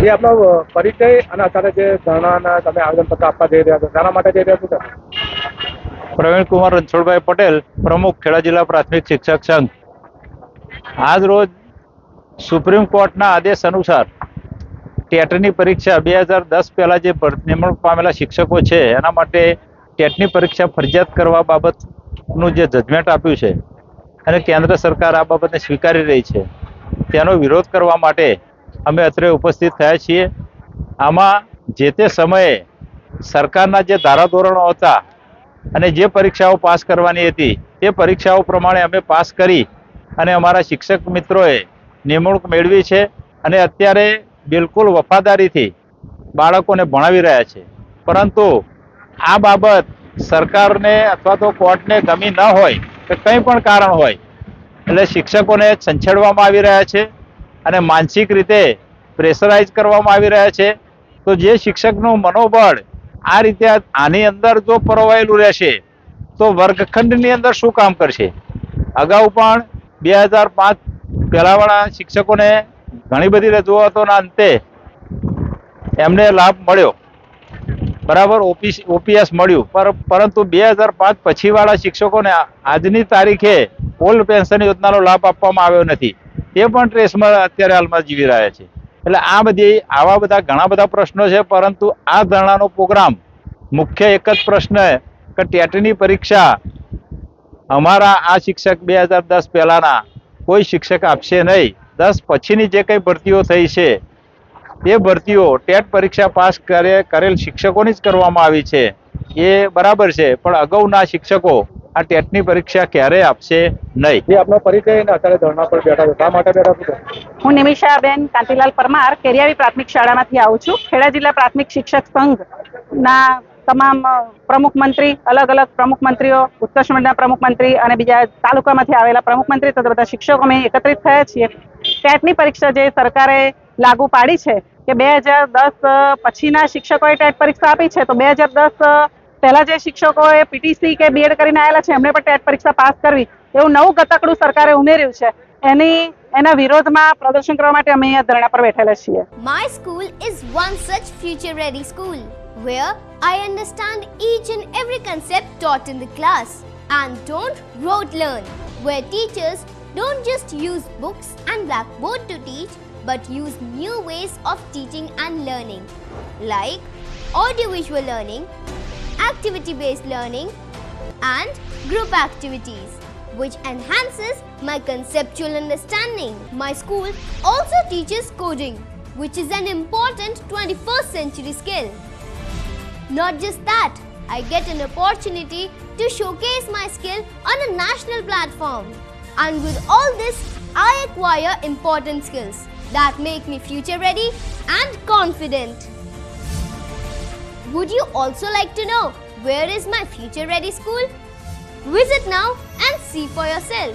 જે આપનો પરિચય અને અત્યારે જે ધરણાના તમે આવેદનપત્ર આપવા જઈ રહ્યા છો શાના માટે જઈ રહ્યા છો? પ્રવીણ કુમાર રણછોડભાઈ પટેલ, પ્રમુખ ખેડા જિલ્લા પ્રાથમિક શિક્ષક સંઘ. આજ રોજ સુપ્રીમ કોર્ટના આદેશ અનુસાર ટેટની પરીક્ષા 2010 પહેલા જે નિમણૂક પામેલા શિક્ષકો છે એના માટે ટેટની પરીક્ષા ફરજિયાત કરવા બાબતનું જે જજમેન્ટ આપ્યું છે અને કેન્દ્ર સરકાર આ બાબતને સ્વીકારી રહી છે તેનો વિરોધ કરવા માટે અમે અત્રે ઉપસ્થિત થયા છીએ. આમાં જે તે સમયે સરકારના જે ધારાધોરણો હતા અને જે પરીક્ષાઓ પાસ કરવાની હતી તે પરીક્ષાઓ પ્રમાણે અમે પાસ કરી અને અમારા શિક્ષક મિત્રોએ નિમણૂક મેળવી છે અને અત્યારે બિલકુલ વફાદારીથી બાળકોને ભણાવી રહ્યા છે. પરંતુ આ બાબત સરકારને અથવા તો કોર્ટને ગમી ન હોય કે કંઈ પણ કારણ હોય એટલે શિક્ષકોને છંછેડવામાં આવી રહ્યા છે અને માનસિક રીતે પ્રેશરાઇઝ કરવામાં આવી રહ્યા છે. તો જે શિક્ષકનું મનોબળ આ રીતે આની અંદર જો પરોવાયેલું રહેશે તો વર્ગખંડની અંદર શું કામ કરશે? અગાઉ પણ 2005 પહેલાવાળા શિક્ષકોને ઘણી બધી રજૂઆતોના અંતે એમને લાભ મળ્યો, બરાબર, ઓપીએસ મળ્યું, પરંતુ 2005 પછીવાળા શિક્ષકોને આજની તારીખે ઓલ્ડ પેન્શન યોજનાનો લાભ આપવામાં આવ્યો નથી. તે પણ ટ્રેસમાં અત્યારે હાલમાં જીવી રહ્યા છે. એટલે આવા બધા ઘણા બધા પ્રશ્નો છે, પરંતુ આ ધરણાનો પ્રોગ્રામ મુખ્ય એક જ પ્રશ્ન કે ટેટની પરીક્ષા અમારા આ શિક્ષક 2010 પહેલાના કોઈ શિક્ષક આપશે નહીં. 10 પછીની જે કંઈ ભરતીઓ થઈ છે તે ભરતીઓ ટેટ પરીક્ષા પાસ કરેલ શિક્ષકોની જ કરવામાં આવી છે. એ બરાબર છે, પણ અગાઉના શિક્ષકો આ ટેટની પરીક્ષા ક્યારેય આપશે નહીં. જે આપનો પરિચય ને અત્યારે ધરણા પર બેઠા છો શા માટે બેઠા છો? હું નિમિષાબેન કાંતિલાલ પરમાર કેરિયાવી પ્રાથમિક શાળામાંથી આવું છું. ખેડા જિલ્લા પ્રાથમિક શિક્ષક સંઘના તમામ પ્રમુખ મંત્રી, અલગ અલગ પ્રમુખ મંત્રીઓ, ઉત્કર્ષ મંડળના પ્રમુખ મંત્રી અને બીજા તાલુકામાંથી આવેલા પ્રમુખ મંત્રી તથા બધા શિક્ષકો અમે એકત્રિત થયા છીએ. ટેટની પરીક્ષા જે સરકારે લાગુ પાડી છે કે 2010 પછીના શિક્ષકોએ ટેટ પરીક્ષા આપી છે, તો 2010 પહેલા જે શિક્ષકોએ પીટીસી કે બીએડ કરીને આવેલા છે એમણે પણ ટેટ પરીક્ષા પાસ કરવી એવું નવું ગતકડું સરકારે ઉમેર્યું છે. એના વિરોધમાં પ્રદર્શન કરવા માટે અમે અહીંયા ધરણા પર બેઠેલા છીએ. My school is one such future ready school where I understand each and every concept taught in the class and don't rote learn, where teachers don't just use books and blackboard to teach but use new ways of teaching and learning like audiovisual learning, activity based learning and group activities which enhances my conceptual understanding. My school also teaches coding, which is an important 21st century skill. Not just that, I get an opportunity to showcase my skill on a national platform. And with all this, I acquire important skills that make me future ready and confident. Would you also like to know where is my future ready school? Visit now and see for yourself.